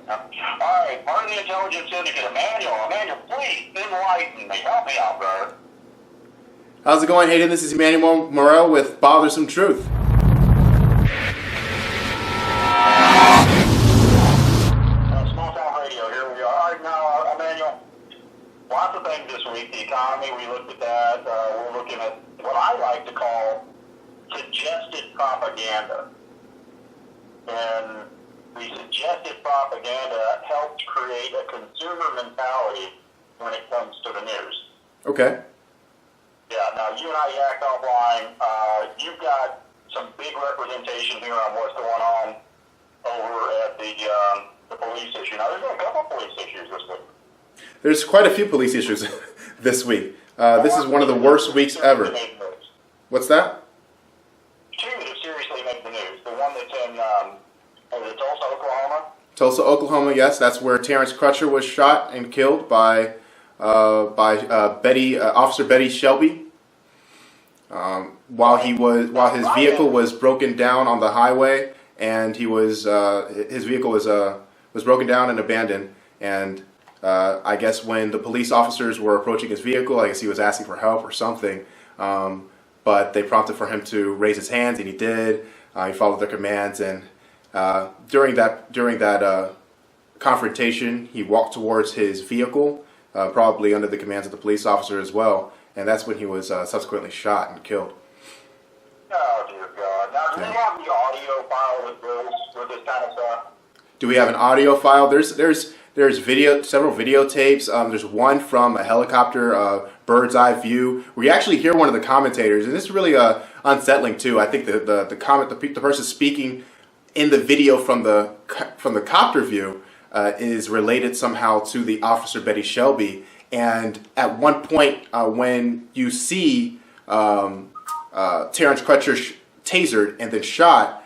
All right, part of the intelligence syndicate, Emmanuel, please enlighten me. Help me out, brother. How's it going, Hayden? This is Emmanuel Morel with Bothersome Truth. Small town radio, here we are. All right, now, Emmanuel, lots of things this week. The economy, we looked at that. We're looking at what I like to call suggested propaganda. And the suggested propaganda helps create a consumer mentality when it comes to the news. Okay. Yeah, now you and I yacked offline. You've got some big representation here on what's going on over at the police issue. Now, there's been a couple of police issues this week. There's quite a few police issues this week. This is one of the worst weeks ever. What's that? Two that have seriously made the news. The one that's in Tulsa, Oklahoma. Tulsa, Oklahoma, yes. That's where Terrence Crutcher was shot and killed by Officer Betty Shelby. While his vehicle was broken down on the highway, and his vehicle was broken down and abandoned. And I guess when the police officers were approaching his vehicle, I guess he was asking for help or something. But they prompted for him to raise his hands, and he did. He followed their commands, and during that confrontation, he walked towards his vehicle, probably under the commands of the police officer as well, and that's when he was subsequently shot and killed. Oh dear God! Now, do they have the audio file with this kind of stuff? Do we have an audio file? There's video, several videotapes. There's one from a helicopter, bird's eye view, where you actually hear one of the commentators, and this is really unsettling too. I think the person speaking in the video from the copter view is related somehow to the officer Betty Shelby. And at one point, when you see Terrence Crutcher tasered and then shot,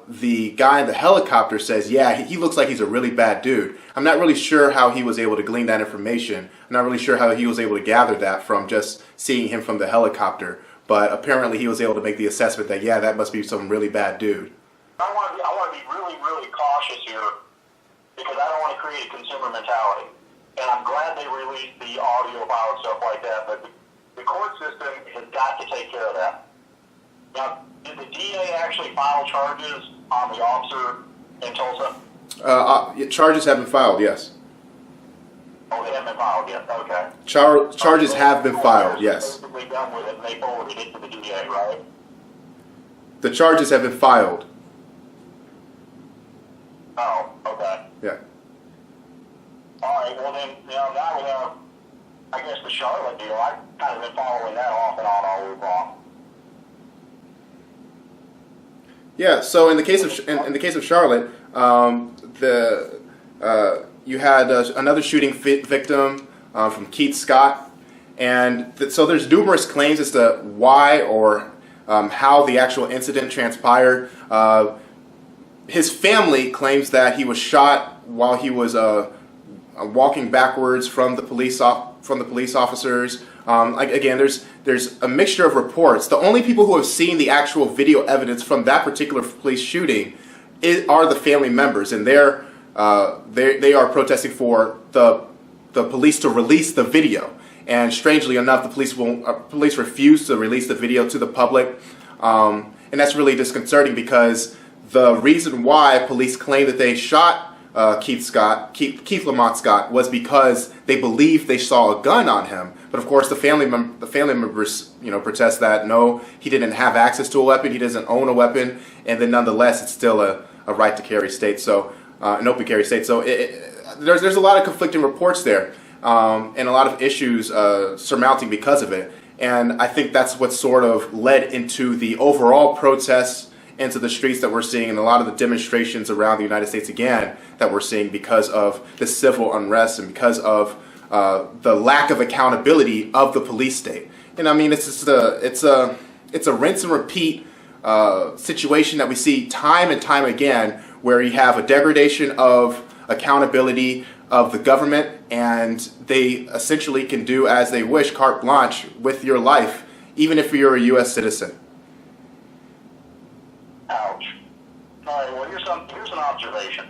the guy in the helicopter says, yeah, he looks like he's a really bad dude. I'm not really sure how he was able to glean that information. I'm not really sure how he was able to gather that from just seeing him from the helicopter. But apparently he was able to make the assessment that, yeah, that must be some really bad dude. I want to be really, really cautious here because I don't want to create a consumer mentality. And I'm glad they released the audio file and stuff like that, but the court system has got to take care of that. Now, did the DA actually file charges on the officer in Tulsa? Charges have been filed, yes. Oh, they haven't been filed yet? Okay. Charges have been filed, yes. Basically done with it, and they forwarded it to the DA, right? The charges have been filed. Oh, okay. Yeah. All right, well then, now we have, I guess, the Charlotte deal. I've kind of been following that off and on all week long. Yeah. So in the case of Charlotte, you had another shooting victim from Keith Scott, and so there's numerous claims as to why or how the actual incident transpired. His family claims that he was shot while he was walking backwards from the police officers. Again, there's a mixture of reports. The only people who have seen the actual video evidence from that particular police shooting are the family members, and they are protesting for the police to release the video. And strangely enough, the police refuse to release the video to the public, and that's really disconcerting because the reason why police claim that they shot Keith Lamont Scott was because they believed they saw a gun on him. But of course, the family members, protest that no, he didn't have access to a weapon, he doesn't own a weapon, and then nonetheless, it's still a right to carry state. So an open carry state. So there's a lot of conflicting reports there, and a lot of issues surmounting because of it. And I think that's what sort of led into the overall protests into the streets that we're seeing, and a lot of the demonstrations around the United States again that we're seeing because of the civil unrest and because of the lack of accountability of the police state. And I mean, it's a rinse and repeat situation that we see time and time again, where you have a degradation of accountability of the government, and they essentially can do as they wish, carte blanche, with your life, even if you're a U.S. citizen. Ouch. All right, well, here's an observation.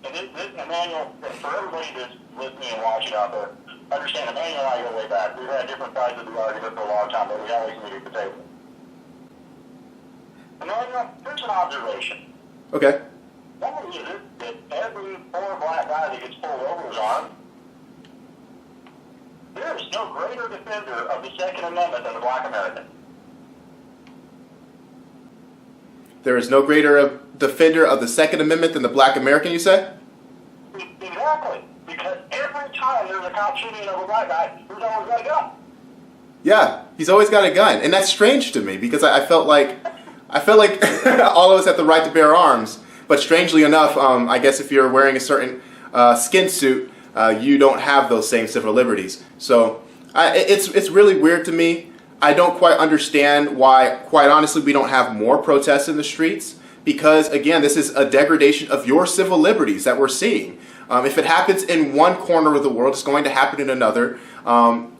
In Emmanuel, for everybody that's listening and watching out there, understand Emmanuel and I go way back. We've had different sides of the argument for a long time, but we always meet at the table. Emmanuel, here's an observation. Okay. Why is it that every poor black guy that gets pulled over his arm, there is no greater defender of the Second Amendment than the black American? There is no greater defender of the Second Amendment than the black American, you say? Exactly. Because every time there's a cop shooting of a black guy, he's always got a gun. Yeah, he's always got a gun. And that's strange to me because I felt like all of us have the right to bear arms. But strangely enough, I guess if you're wearing a certain skin suit, you don't have those same civil liberties. So it's really weird to me. I don't quite understand why, quite honestly, we don't have more protests in the streets. Because, again, this is a degradation of your civil liberties that we're seeing. If it happens in one corner of the world, it's going to happen in another. When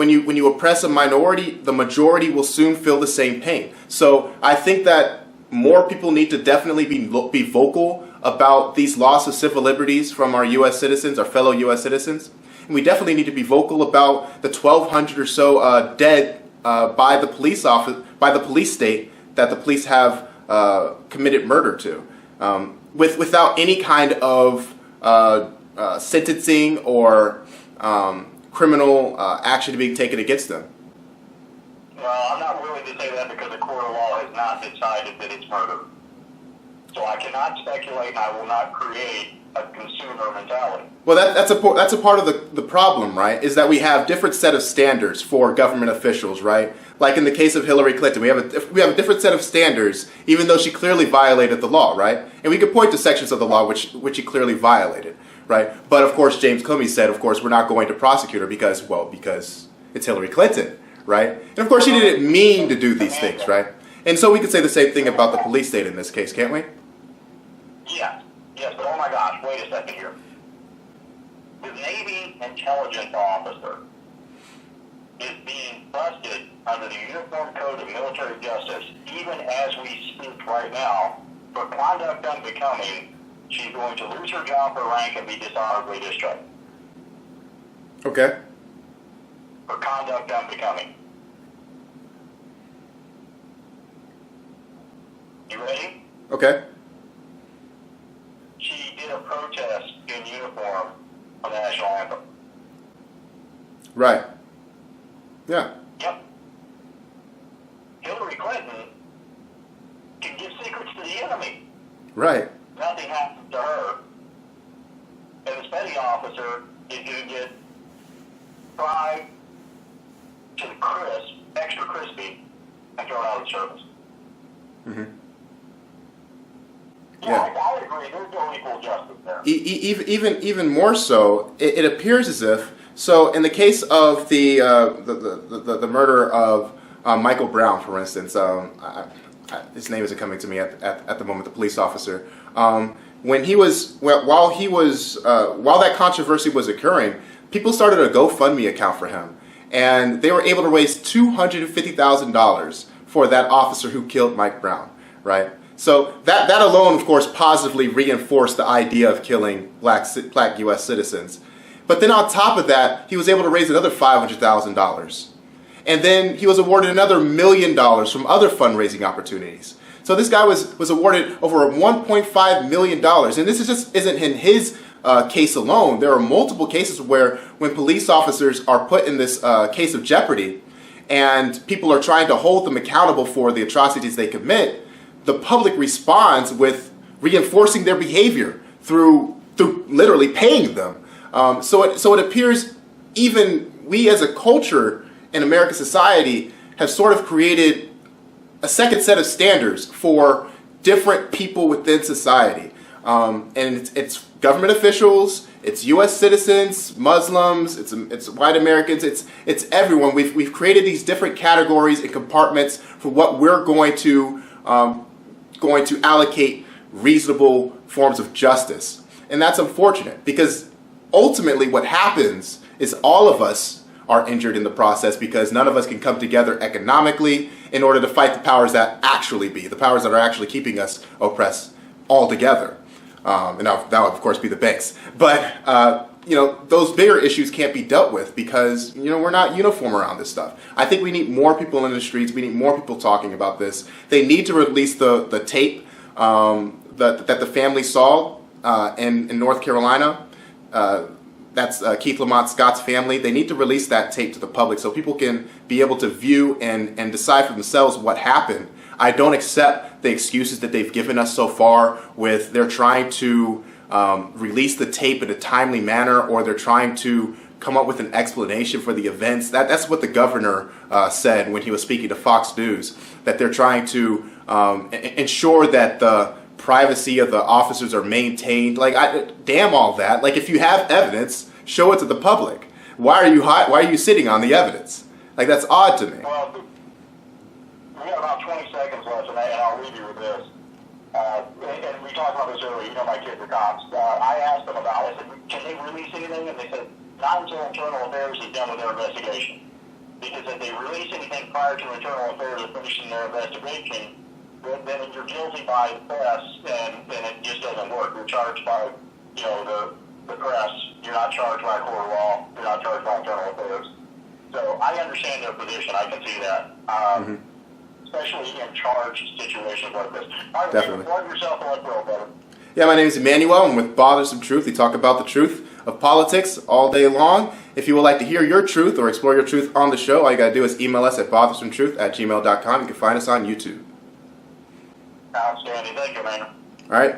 you oppress a minority, the majority will soon feel the same pain. So I think that more people need to definitely be vocal about these loss of civil liberties from our U.S. citizens, our fellow U.S. citizens. And we definitely need to be vocal about the 1,200 or so dead by the police state that the police have committed murder to, without any kind of sentencing or criminal action to be taken against them. Well, I'm not willing to say that because the court of law has not decided that it's murder. So I cannot speculate, and I will not create a consumer mentality. Well, that's a part of the problem, right? Is that we have different set of standards for government officials, right? Like in the case of Hillary Clinton, we have a different set of standards, even though she clearly violated the law, right? And we could point to sections of the law which she clearly violated, right? But of course, James Comey said, of course, we're not going to prosecute her because it's Hillary Clinton, right? And of course, she didn't mean to do these things, right? And so we could say the same thing about the police state in this case, can't we? Yes, but oh my gosh, wait a second here. The Navy intelligence officer is being busted under the Uniform Code of Military Justice, even as we speak right now, for conduct unbecoming. She's going to lose her job, her rank, and be dishonorably discharged. Okay. For conduct unbecoming. You ready? Okay. She did a protest in uniform on the national anthem. Right. Yeah. Yep. Hillary Clinton can give secrets to the enemy. Right. Nothing happens to her. And this petty officer is going to get fried to the crisp, extra crispy, and thrown out of the service. Mm-hmm. Yeah, I agree. There's no equal justice there. Even more so, it appears as if. So, in the case of the murder of Michael Brown, for instance, his name isn't coming to me at the moment. The police officer, while that controversy was occurring, people started a GoFundMe account for him, and they were able to raise $250,000 for that officer who killed Mike Brown. Right. So that alone, of course, positively reinforced the idea of killing black U.S. citizens. But then on top of that, he was able to raise another $500,000. And then he was awarded another $1 million from other fundraising opportunities. So this guy was awarded over $1.5 million. And this isn't in his case alone. There are multiple cases where when police officers are put in this case of jeopardy and people are trying to hold them accountable for the atrocities they commit, the public responds with reinforcing their behavior through literally paying them. So it appears even we as a culture in American society have sort of created a second set of standards for different people within society. And it's government officials, it's U.S. citizens, Muslims, it's white Americans, it's everyone. We've created these different categories and compartments for what we're going to allocate reasonable forms of justice. And that's unfortunate because ultimately what happens is all of us are injured in the process because none of us can come together economically in order to fight the powers that actually be, the powers that are actually keeping us oppressed altogether. and that would of course be the banks. But those bigger issues can't be dealt with because we're not uniform around this stuff. I think we need more people in the streets. We need more people talking about this. They need to release the tape that the family saw in North Carolina. That's Keith Lamont Scott's family. They need to release that tape to the public so people can be able to view and decide for themselves what happened. I don't accept the excuses that they've given us so far with they're trying to release the tape in a timely manner, or they're trying to come up with an explanation for the events. That's what the governor said when he was speaking to Fox News, that they're trying to ensure that the privacy of the officers are maintained. Damn all that. If you have evidence, show it to the public. Why are you sitting on the evidence? That's odd to me. Well, we have about 20 seconds left, and I'll leave you with this. And we talked about this earlier. My kids are cops. I asked them about it. I said, can they release anything? And they said, not until Internal Affairs is done with their investigation. Because if they release anything prior to Internal Affairs finishing their investigation, then you're guilty by the press, and it just doesn't work. You're charged by, the press. You're not charged by court of law. You're not charged by Internal Affairs. So I understand their position. I can see that. Especially in charged situations like this. All right, definitely. Plug yourself and let go, brother. Yeah, my name is Emmanuel. I'm with Bothersome Truth. We talk about the truth of politics all day long. If you would like to hear your truth or explore your truth on the show, all you got to do is email us at bothersometruth@gmail.com. You can find us on YouTube. Outstanding. Thank you, man. All right.